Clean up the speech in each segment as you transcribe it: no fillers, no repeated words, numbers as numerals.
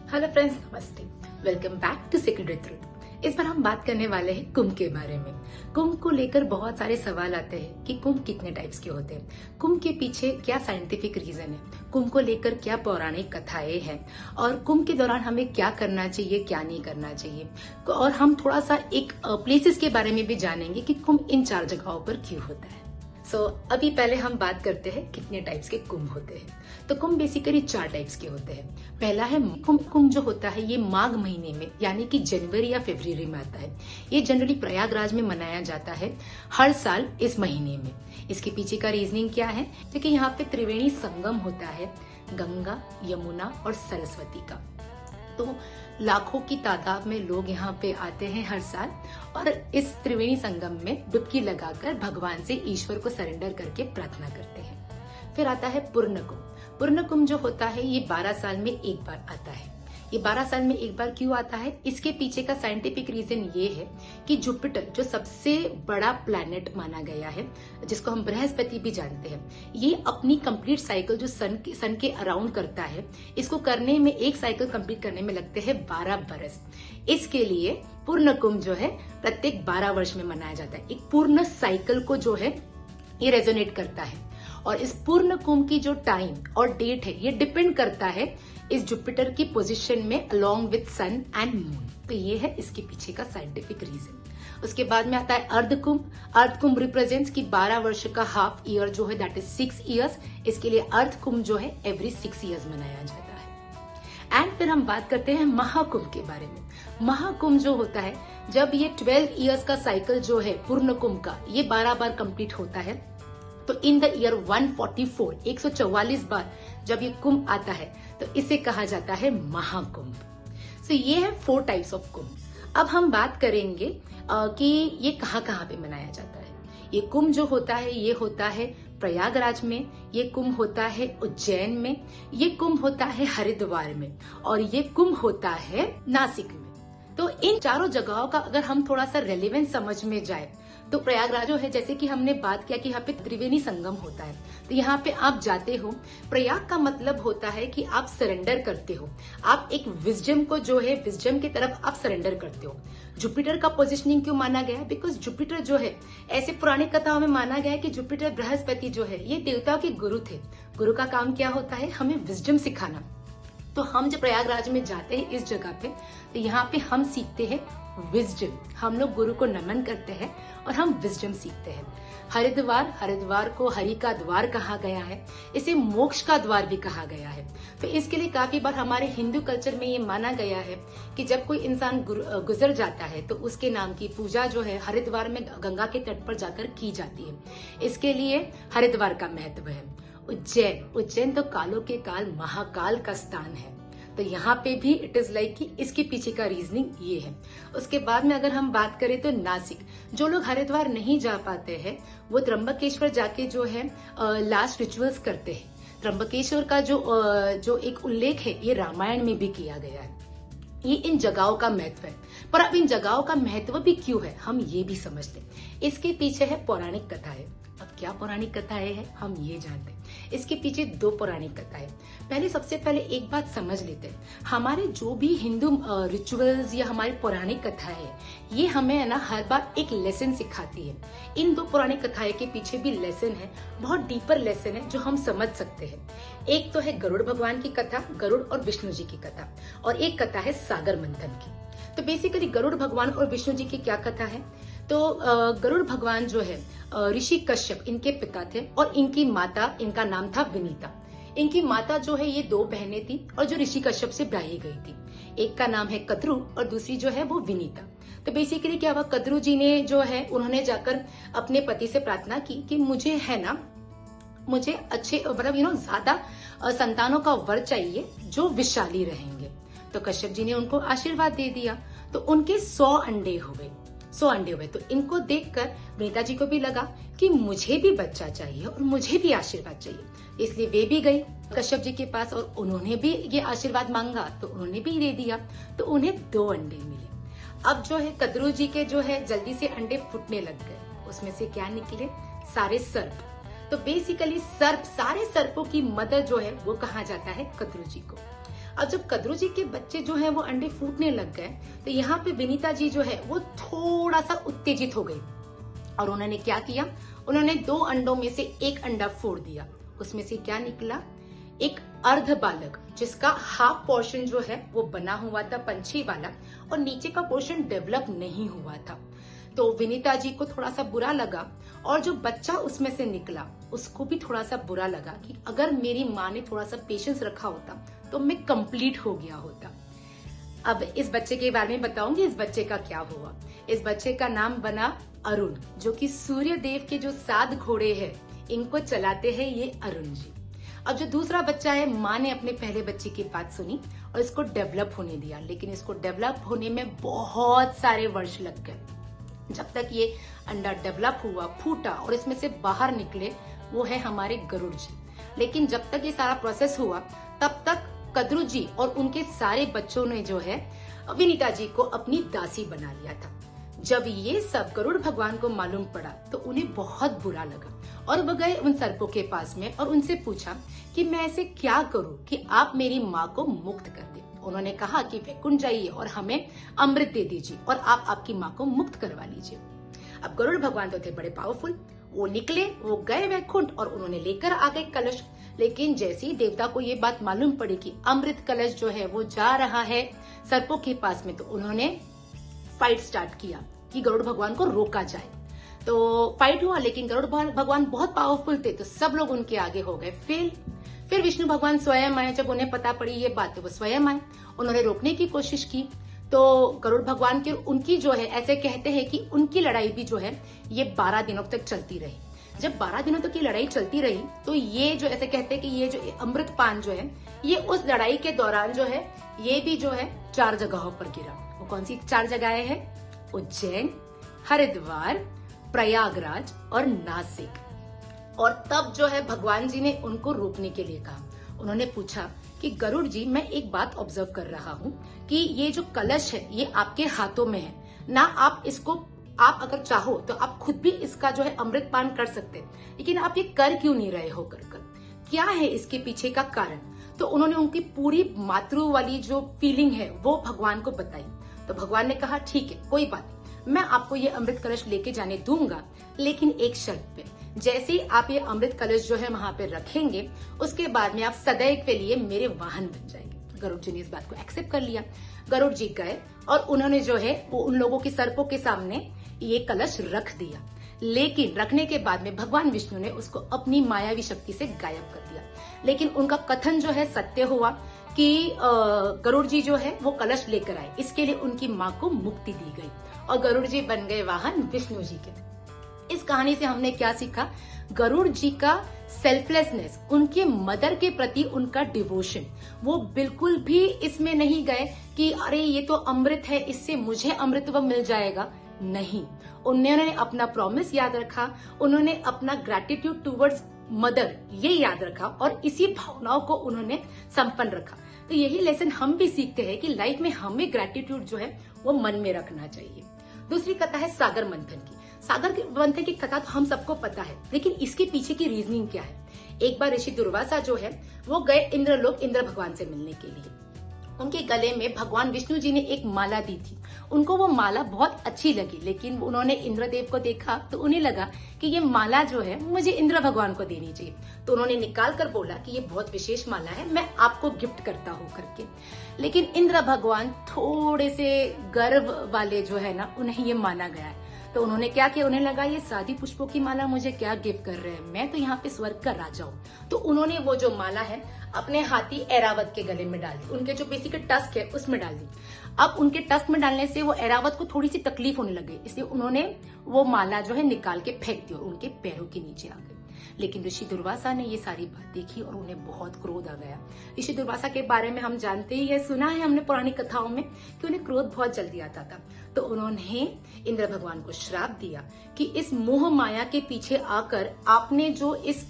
Hello friends, नमस्ते। Welcome back to secret truth. इस बार हम बात करने वाले हैं कुंभ के बारे में। कुंभ को लेकर बहुत सारे सवाल आते हैं कि कुंभ कितने टाइप्स के होते हैं, कुंभ के पीछे क्या साइंटिफिक रीजन है, कुंभ को लेकर क्या पौराणिक कथाएं हैं और कुंभ के दौरान हमें क्या करना चाहिए, क्या नहीं करना चाहिए। और हम थोड़ा सा एक प्लेसेस के बारे में भी जानेंगे कि कुंभ इन 4 जगहों पर क्यों होता है। अभी पहले हम बात करते हैं कितने टाइप्स के कुंभ होते हैं। तो कुंभ बेसिकली 4 टाइप्स के होते हैं। पहला है कुंभ जो होता है ये माघ महीने में यानी कि जनवरी या फरवरी में आता है। ये जनरली प्रयागराज में मनाया जाता है हर साल इस महीने में। इसके पीछे का रीजनिंग क्या है? क्योंकि यहाँ पे त्रिवेणी संगम होता है गंगा, यमुना और सरस्वती का। तो लाखों की तादाद में लोग यहाँ पे आते हैं हर साल और इस त्रिवेणी संगम में डुबकी लगाकर भगवान से ईश्वर को सरेंडर करके प्रार्थना करते हैं। फिर आता है पूर्ण कुंभ। पूर्ण कुंभ जो होता है ये 12 साल में एक बार आता है। ये 12 साल में एक बार क्यों आता है? इसके पीछे का साइंटिफिक रीजन ये है कि जुपिटर जो सबसे बड़ा प्लैनेट माना गया है, जिसको हम बृहस्पति भी जानते हैं, ये अपनी कंप्लीट साइकिल जो सन के अराउंड करता है, इसको करने में एक साइकिल कंप्लीट करने में लगते हैं 12 बरस। इसके लिए पूर्ण कुंभ जो है प्रत्येक 12 वर्ष में मनाया जाता है। एक पूर्ण साइकिल को जो है ये रेजोनेट करता है और इस पूर्ण कुंभ की जो टाइम और डेट है ये डिपेंड करता है इस जुपिटर की पोजीशन में along with sun and moon. तो ये है इसके पीछे का साइंटिफिक रीजन। उसके बाद में आता है अर्ध कुंभ। अर्ध कुंभ रिप्रेजेंट्स की 12 वर्ष का हाफ ईयर जो है दैट इज 6 इयर्स। इसके लिए अर्ध कुंभ जो है एवरी 6 इयर्स मनाया जाता है। एंड फिर हम बात करते हैं महाकुंभ के बारे में। महाकुंभ जो होता है जब ये 12 इयर्स का साइकिल जो है पूर्ण कुंभ का ये 12 बार कंप्लीट होता है, तो इन द ईयर 144 144 बार जब ये कुंभ आता है तो इसे कहा जाता है महाकुंभ। ये है 4 टाइप्स ऑफ कुंभ। अब हम बात करेंगे कि ये कहाँ कहाँ पे मनाया जाता है। ये कुंभ जो होता है ये होता है प्रयागराज में, ये कुंभ होता है उज्जैन में, ये कुंभ होता है हरिद्वार में और ये कुंभ होता है नासिक में। तो इन चारों जगहों का अगर हम थोड़ा सा रेलेवेंस समझ में जाए तो प्रयागराज जो है, जैसे कि हमने बात किया कि यहाँ पे त्रिवेणी संगम होता है, तो यहाँ पे आप जाते हो। प्रयाग का मतलब होता है कि आप सरेंडर करते हो, आप एक विजडम को जो है विजडम की तरफ आप सरेंडर करते हो। जुपिटर का पोजिशनिंग क्यों माना गया है? बिकॉज जुपिटर जो है ऐसे पुरानी कथाओं में माना गया है कि जुपिटर बृहस्पति जो है ये देवताओं के गुरु थे। गुरु का काम क्या होता है? हमें विजडम सिखाना। तो हम जब प्रयागराज में जाते हैं इस जगह पे, तो यहाँ पे हम सीखते हैं विजडम। हम लोग गुरु को नमन करते हैं और हम विजडम सीखते हैं। हरिद्वार को हरि का द्वार कहा गया है, इसे मोक्ष का द्वार भी कहा गया है। तो इसके लिए काफी बार हमारे हिंदू कल्चर में ये माना गया है कि जब कोई इंसान गुजर जाता है तो उसके नाम की पूजा जो है हरिद्वार में गंगा के तट पर जाकर की जाती है। इसके लिए हरिद्वार का महत्व है। उज्जैन तो कालों के काल महाकाल का स्थान है, तो यहाँ पे भी इट इज लाइक कि इसके पीछे का रीजनिंग ये है। उसके बाद में अगर हम बात करें तो नासिक, जो लोग हरिद्वार नहीं जा पाते हैं वो त्र्यंबकेश्वर जाके जो है लास्ट रिचुअल्स करते हैं। त्र्यंबकेश्वर का जो एक उल्लेख है ये रामायण में भी किया गया है। ये इन जगहों का महत्व है। पर अब इन जगहों का महत्व भी क्यों है हम ये भी समझते हैं। इसके पीछे है पौराणिक कथाएं। अब क्या पौराणिक कथाएं हैं हम ये जानते हैं। इसके पीछे 2 पौराणिक कथाएं। सबसे पहले एक बात समझ लेते हैं, हमारे जो भी हिंदू रिचुअल्स या हमारी पौराणिक कथाएं है ये हमें है ना हर बार एक लेसन सिखाती है। इन 2 पौराणिक कथाएं के पीछे भी लेसन है, बहुत डीपर लेसन है जो हम समझ सकते हैं। एक तो है गरुड़ भगवान की कथा, गरुड़ और विष्णु जी की कथा, और एक कथा है सागर मंथन की। तो बेसिकली गरुड़ भगवान और विष्णु जी की क्या कथा है? तो गरुड़ भगवान जो है ऋषि कश्यप इनके पिता थे और इनकी माता, इनका नाम था विनीता। इनकी माता जो है ये 2 बहनें थी और जो ऋषि कश्यप से ब्याही गई थी। एक का नाम है कद्रु और दूसरी जो है वो विनीता। तो बेसिकली क्या हुआ, कद्रु जी ने जो है उन्होंने जाकर अपने पति से प्रार्थना की कि मुझे है ना मुझे अच्छे मतलब ज्यादा संतानों का वर चाहिए जो विशाली रहेंगे। तो कश्यप जी ने उनको आशीर्वाद दे दिया। तो उनके 100 अंडे हुए। तो इनको देखकर विनीता जी को भी लगा कि मुझे भी बच्चा चाहिए और मुझे भी आशीर्वाद चाहिए। इसलिए वे भी गई कश्यप जी के पास और उन्होंने भी ये आशीर्वाद मांगा, तो उन्होंने भी दे दिया। तो उन्हें 2 अंडे मिले। अब जो है कद्रू जी के जो है जल्दी से अंडे फूटने लग गए। उसमें से क्या निकले? सारे सर्प। तो बेसिकली सारे सर्पों की मदर जो है वो कहा जाता है कद्रू जी को। अब जब कद्रू जी के बच्चे जो है वो अंडे फूटने लग गए तो यहाँ पे विनीता जी जो है वो थोड़ा सा उत्तेजित हो गई और उन्होंने क्या किया, उन्होंने 2 अंडों में से एक अंडा फोड़ दिया। उसमें से क्या निकला, एक अर्ध बालक जिसका हाफ पोर्शन जो है वो बना हुआ था पंछी वाला और नीचे का पोर्शन डेवलप नहीं हुआ था। तो विनीता जी को थोड़ा सा बुरा लगा और जो बच्चा उसमें से निकला उसको भी थोड़ा सा बुरा लगा कि अगर मेरी माँ ने थोड़ा सा पेशेंस रखा होता तो मैं कंप्लीट हो गया होता। अब इस बच्चे के बारे में बताऊंगी, इस बच्चे का क्या हुआ। इस बच्चे का नाम बना अरुण, जो कि सूर्य देव के जो 7 घोड़े हैं इनको चलाते हैं ये अरुण जी। अब जो दूसरा बच्चा है, माँ ने अपने पहले बच्चे की बात सुनी और इसको डेवलप होने दिया, लेकिन इसको डेवलप होने में बहुत सारे वर्ष लग गए। जब तक ये अंडा डेवलप हुआ, फूटा और इसमें से बाहर निकले, वो है हमारे गरुड़ जी। लेकिन जब तक ये सारा प्रोसेस हुआ तब तक कद्रू जी और उनके सारे बच्चों ने जो है विनीता जी को अपनी दासी बना लिया था। जब ये सब गरुड़ भगवान को मालूम पड़ा तो उन्हें बहुत बुरा लगा और वो गए उन सर्पों के पास में और उनसे पूछा कि मैं ऐसे क्या करूं कि आप मेरी माँ को मुक्त कर दें। उन्होंने कहा कि वैकुंठ जाइए और हमें अमृत दे दीजिए और आप आपकी माँ को मुक्त करवा लीजिए। अब गरुड़ भगवान तो थे बड़े पावरफुल, वो निकले, वो गए वैकुंठ और उन्होंने लेकर आ गए कलश। लेकिन जैसे ही देवता को ये बात मालूम पड़ी कि अमृत कलश जो है वो जा रहा है सर्पों के पास में, तो उन्होंने फाइट स्टार्ट किया कि गरुड़ भगवान को रोका जाए। तो फाइट हुआ, लेकिन गरुड़ भगवान बहुत पावरफुल थे तो सब लोग उनके आगे हो गए फेल। फिर विष्णु भगवान स्वयं आए। जब उन्हें पता पड़ी ये बात तो वो स्वयं आए, उन्होंने रोकने की कोशिश की। तो गरुड़ भगवान की उनकी जो है, ऐसे कहते हैं कि उनकी लड़ाई भी जो है ये 12 दिनों तक चलती रही। जब 12 दिनों तक ये लड़ाई चलती रही तो ये जो ऐसे कहते हैं कि ये जो अमृत पान जो है ये उस लड़ाई के दौरान जो है ये भी जो है 4 जगहों पर गिरा। वो कौन सी 4 जगहें हैं? उज्जैन, हरिद्वार, प्रयागराज और नासिक। और तब जो है भगवान जी ने उनको रोकने के लिए कहा। उन्होंने पूछा कि गरुड़ जी, मैं एक बात ऑब्जर्व कर रहा हूँ कि ये जो कलश है ये आपके हाथों में है ना, आप इसको, आप अगर चाहो तो आप खुद भी इसका जो है अमृत पान कर सकते हैं, लेकिन आप ये कर क्यों नहीं रहे हो? कर क्या है इसके पीछे का कारण? तो उन्होंने उनकी पूरी मातृ वाली जो फीलिंग है वो भगवान को बताई। तो भगवान ने कहा ठीक है, कोई बात नहीं, मैं आपको ये अमृत कलश लेके जाने दूंगा, लेकिन एक शर्त पे। जैसे ही आप ये अमृत कलश जो है वहां पे रखेंगे उसके बाद में आप सदैव के लिए मेरे वाहन बन जाएंगे। गरुड़ जी ने इस बात को एक्सेप्ट कर लिया। गरुड़ जी गए और उन्होंने जो है वो उन लोगों के सर्पों के सामने ये कलश रख दिया, लेकिन रखने के बाद में भगवान विष्णु ने उसको अपनी मायावी शक्ति से गायब कर दिया। लेकिन उनका कथन जो है सत्य हुआ कि गरुड़ जी जो है वो कलश लेकर आए, इसके लिए उनकी माँ को मुक्ति दी गई और गरुड़ जी बन गए वाहन विष्णु जी के। इस कहानी से हमने क्या सीखा? गरुड़ जी का सेल्फलेसनेस, उनके मदर के प्रति उनका डिवोशन, वो बिल्कुल भी इसमें नहीं गए कि अरे ये तो अमृत है, इससे मुझे अमृतत्व मिल जाएगा। नहीं, उन्होंने अपना प्रॉमिस याद रखा, उन्होंने अपना ग्रेटिट्यूड टुवर्ड्स मदर ये याद रखा और इसी भावनाओं को उन्होंने संपन्न रखा। तो यही लेसन हम भी सीखते हैं कि लाइफ में हमें ग्रेटिट्यूड जो है वो मन में रखना चाहिए। दूसरी कथा है सागर मंथन की। सागर मंथन की कथा तो हम सबको पता है, लेकिन इसके पीछे की रीजनिंग क्या है? एक बार ऋषि दुर्वासा जो है वो गए इंद्रलोक इंद्र भगवान से मिलने के लिए। उनके गले में भगवान विष्णु जी ने एक माला दी थी। उनको वो माला बहुत अच्छी लगी, लेकिन उन्होंने इंद्रदेव को देखा तो उन्हें लगा कि ये माला जो है मुझे इंद्र भगवान को देनी चाहिए। तो उन्होंने निकाल कर बोला कि ये बहुत विशेष माला है, मैं आपको गिफ्ट करता हूँ करके। लेकिन इंद्र भगवान थोड़े से गर्व वाले जो है ना, उन्हें ये माना गया है। तो उन्होंने क्या किया, उन्हें लगा ये सादी पुष्पों की माला मुझे क्या गिफ्ट कर रहे हैं, मैं तो यहाँ पे स्वर्ग का राजा हूँ। तो उन्होंने वो जो माला है अपने हाथी ऐरावत के गले में डाल दी, उनके जो बेसिक टस्क है उसमें डाल दी। अब उनके टस्क में डालने से वो ऐरावत को थोड़ी सी तकलीफ होने लगी, इसलिए उन्होंने वो माला जो है निकाल के फेंक दी और उनके पैरों के नीचे आ गई। लेकिन ऋषि दुर्वासा ने ये सारी बात देखी और उन्हें बहुत क्रोध आ गया। ऋषि दुर्वासा के बारे में हम जानते ही है, सुना है हमने पुरानी कथाओं में कि उन्हें क्रोध बहुत जल्दी आता था। तो उन्होंने इंद्र भगवान को श्राप दिया कि इस मोह माया के पीछे आकर आपने जो इस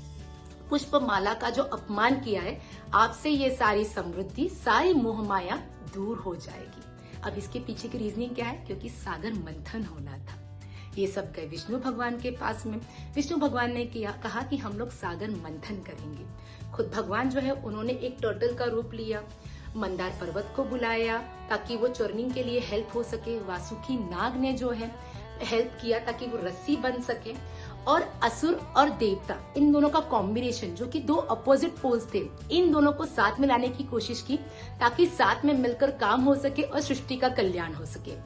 पुष्प माला का जो अपमान किया है, आपसे ये सारी समृद्धि, सारी मोह माया दूर हो जाएगी। अब इसके पीछे की रीजनिंग क्या है? क्योंकि सागर मंथन होना था। ये सब गए विष्णु भगवान के पास में। विष्णु भगवान ने कहा कि हम लोग सागर मंथन करेंगे। खुद भगवान जो है उन्होंने एक टर्टल का रूप लिया, मंदार पर्वत को बुलाया ताकि वो चर्निंग के लिए हेल्प हो सके। वासुकी नाग ने जो है हेल्प किया ताकि वो रस्सी बन सके। और असुर और देवता, इन दोनों का कॉम्बिनेशन, जो कि दो अपोजिट पोल्स थे, इन दोनों को साथ में लाने की कोशिश की ताकि साथ में मिलकर काम हो सके और सृष्टि का कल्याण हो सके।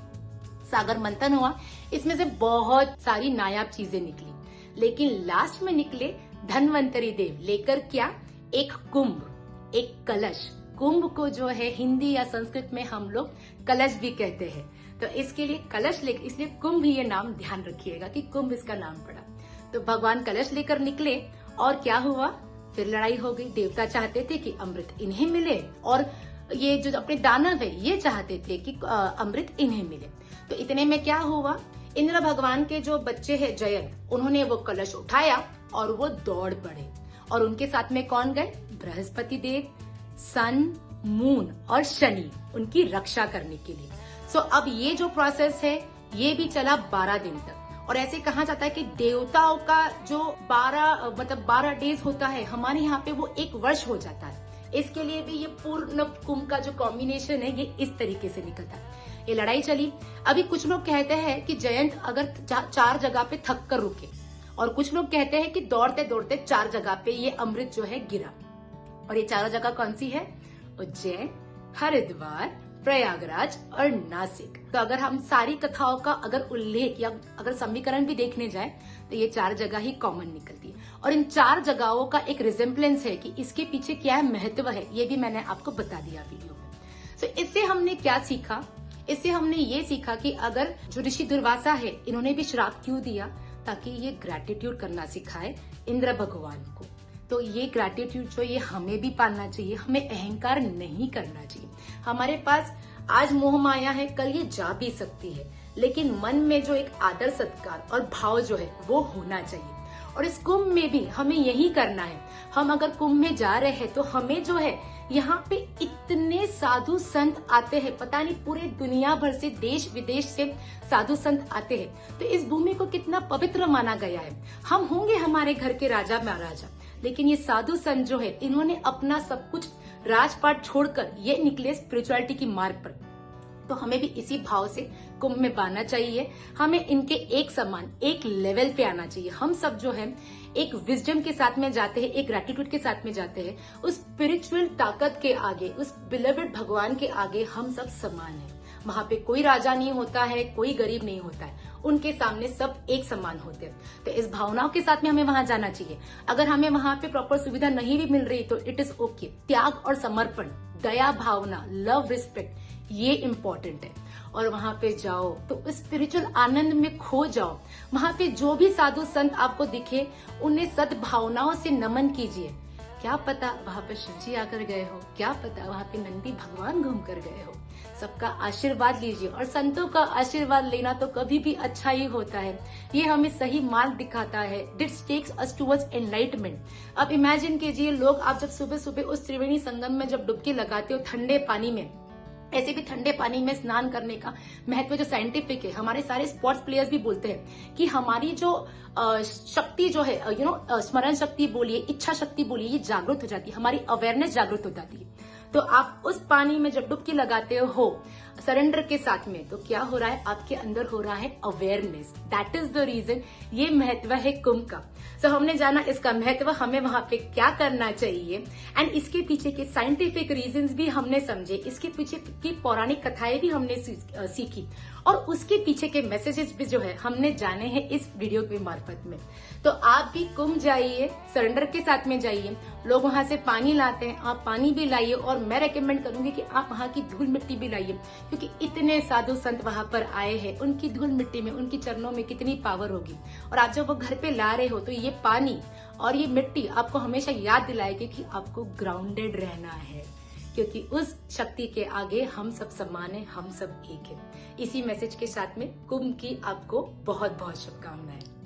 सागर मंथन हुआ, इसमें से बहुत सारी नायाब चीजें निकली, लेकिन लास्ट में निकले धन्वंतरी देव लेकर क्या, एक कुंभ, एक कलश। कुंभ को जो है हिंदी या संस्कृत में हम लोग कलश भी कहते हैं, तो इसके लिए कलश लेकर, इसलिए कुंभ ये नाम ध्यान रखिएगा कि कुंभ इसका नाम पड़ा। तो भगवान कलश लेकर निकले और क्या हुआ, फिर लड़ाई हो गई। देवता चाहते थे कि अमृत इन्हें मिले और ये जो अपने दानव है ये चाहते थे कि अमृत इन्हें मिले। तो इतने में क्या हुआ, इंद्र भगवान के जो बच्चे हैं जयंत, उन्होंने वो कलश उठाया और वो दौड़ पड़े। और उनके साथ में कौन गए, बृहस्पति देव, सन, मून और शनि, उनकी रक्षा करने के लिए। सो अब ये जो प्रोसेस है ये भी चला 12 दिन तक। और ऐसे कहा जाता है कि देवताओं का जो 12 डेज होता है, हमारे यहाँ पे वो 1 वर्ष हो जाता है। इसके लिए भी ये पूर्ण कुंभ का जो कॉम्बिनेशन है ये इस तरीके से निकलता है। ये लड़ाई चली। अभी कुछ लोग कहते हैं कि जयंत अगर 4 जगह पे थक कर रुके, और कुछ लोग कहते हैं कि दौड़ते दौड़ते 4 जगह पे ये अमृत जो है गिरा। और ये 4 जगह कौन सी है, उज्जैन, हरिद्वार, प्रयागराज और नासिक। तो अगर हम सारी कथाओं का अगर उल्लेख या अगर समीकरण भी देखने जाए तो ये 4 जगह ही कॉमन निकलती है। और इन 4 जगहों का एक रिजेम्बलेंस है कि इसके पीछे क्या महत्व है, ये भी मैंने आपको बता दिया वीडियो में। तो इससे हमने क्या सीखा, इससे हमने ये सीखा कि अगर जो ऋषि दुर्वासा है, इन्होंने भी श्राप क्यों दिया, ताकि ये ग्रेटिट्यूड करना सिखाए इंद्र भगवान को। तो ये ग्रेटिट्यूड जो ये हमें भी पालना चाहिए, हमें अहंकार नहीं करना चाहिए। हमारे पास आज मोह माया है, कल ये जा भी सकती है, लेकिन मन में जो एक आदर सत्कार और भाव जो है वो होना चाहिए। और इस कुंभ में भी हमें यही करना है। हम अगर कुंभ में जा रहे हैं तो हमें जो है, यहाँ पे इतने साधु संत आते हैं, पता नहीं पूरे दुनिया भर से, देश विदेश से साधु संत आते हैं। तो इस भूमि को कितना पवित्र माना गया है। हम होंगे हमारे घर के राजा महाराजा, लेकिन ये साधु संत जो है, इन्होंने अपना सब कुछ राजपाट छोड़कर ये निकले स्पिरिचुअलिटी की मार्ग पर। तो हमें भी इसी भाव से कुंभ में पाना चाहिए। हमें इनके एक समान, एक लेवल पे आना चाहिए। हम सब जो है एक विजडम के साथ में जाते हैं, एक ग्रेटिट्यूड के साथ में जाते हैं। उस स्पिरिचुअल ताकत के आगे, उस बिलीव्ड भगवान के आगे हम सब समान हैं। वहां पे कोई राजा नहीं होता है, कोई गरीब नहीं होता है, उनके सामने सब एक समान होते हैं। तो इस भावनाओं के साथ में हमें वहां जाना चाहिए। अगर हमें वहां पे प्रॉपर सुविधा नहीं भी मिल रही तो इट इज ओके। त्याग और समर्पण, दया भावना, लव, रिस्पेक्ट, ये इम्पोर्टेंट है। और वहां पे जाओ तो स्पिरिचुअल आनंद में खो जाओ। वहां पे जो भी साधु संत आपको दिखे, उन्हें सद्भावनाओं से नमन कीजिए। क्या पता वहां पे शिव जी आकर गए हो, क्या पता वहां पे नंदी भगवान घूम कर गए हो। सबका आशीर्वाद लीजिए, और संतों का आशीर्वाद लेना तो कभी भी अच्छा ही होता है। ये हमें सही मार्ग दिखाता है। This takes us towards enlightenment. अब इमेजिन कीजिए, लोग आप जब सुबह सुबह उस त्रिवेणी संगम में जब डुबकी लगाते हो ठंडे पानी में, ऐसे भी ठंडे पानी में स्नान करने का महत्व जो साइंटिफिक है, हमारे सारे स्पोर्ट्स प्लेयर्स भी बोलते हैं कि हमारी जो शक्ति जो है, स्मरण शक्ति बोलिए, इच्छा शक्ति बोलिए, ये जागृत हो जाती है, हमारी अवेयरनेस जागृत हो जाती है। तो आप उस पानी में जब डुबकी लगाते हो सरेंडर के साथ में, तो क्या हो रहा है, आपके अंदर हो रहा है awareness. That is the reason, ये महत्व है कुंभ का। सो हमने जाना इसका महत्व, हमें वहां पे क्या करना चाहिए, एंड इसके पीछे के साइंटिफिक रीजंस भी हमने समझे, इसके पीछे की पौराणिक कथाएं भी हमने सीखी, और उसके पीछे के मैसेजेस भी जो है हमने जाने हैं इस वीडियो के मार्फत में। तो आप भी कुंभ जाइए, सरेंडर के साथ में जाइए। लोग वहां से पानी लाते हैं, आप पानी भी लाइए, और मैं रेकमेंड करूंगी कि आप वहां की धूल मिट्टी भी लाइए, क्योंकि इतने साधु संत वहां पर आए हैं, उनकी धूल मिट्टी में, उनकी चरणों में कितनी पावर होगी। और आप जब वो घर पे ला रहे हो तो ये पानी और ये मिट्टी आपको हमेशा याद दिलाएगी कि आपको ग्राउंडेड रहना है, क्योंकि उस शक्ति के आगे हम सब समान है, हम सब एक है। इसी मैसेज के साथ में कुंभ की आपको बहुत बहुत शुभकामनाएं।